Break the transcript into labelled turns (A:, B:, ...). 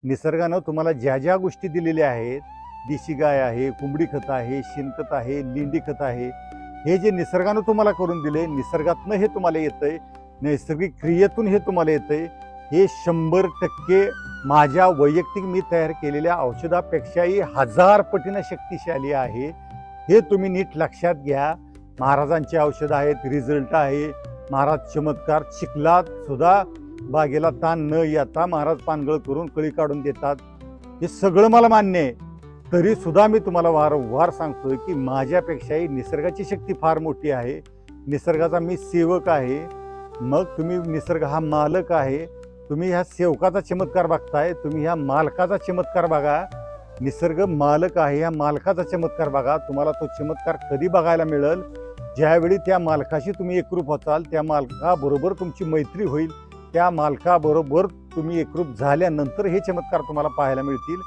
A: निसर्गानं तुम्हाला ज्या ज्या गोष्टी दिलेल्या आहेत, देशी गाय आहे, कोंबडी खत आहे, शेणखत आहे, लेंडी खत आहे, हे जे निसर्गानं तुम्हाला करून दिले, निसर्गातनं हे तुम्हाला येतंय, नैसर्गिक क्रियेतून हे तुम्हाला येतंय, हे 100% माझ्या वैयक्तिक मी तयार केलेल्या औषधापेक्षाही 1000 पटीनं शक्तिशाली आहे. हे तुम्ही नीट लक्षात घ्या. महाराजांची औषधं आहेत, रिझल्ट आहे. महाराज चमत्कार चिखलात सुद्धा बागेला ताण न येता महाराज पानगळ करून कळी काढून देतात. हे सगळं मला मान्य आहे. तरी सुद्धा मी तुम्हाला वारंवार सांगतोय की माझ्यापेक्षाही निसर्गाची शक्ती फार मोठी आहे. निसर्गाचा मी सेवक आहे. मग तुम्ही निसर्ग हा मालक आहे. तुम्ही ह्या सेवकाचा चमत्कार बघताय, तुम्ही ह्या मालकाचा चमत्कार बघा. निसर्ग मालक आहे, ह्या मालकाचा चमत्कार बघा. तुम्हाला तो चमत्कार कधी बघायला मिळेल? ज्यावेळी त्या मालकाशी तुम्ही एकरूप होताल, त्या मालकाबरोबर तुमची मैत्री होईल, त्या मालकाबरोबर तुम्ही एकरूप झाल्यानंतर हे चमत्कार तुम्हाला पाहायला मिळतील.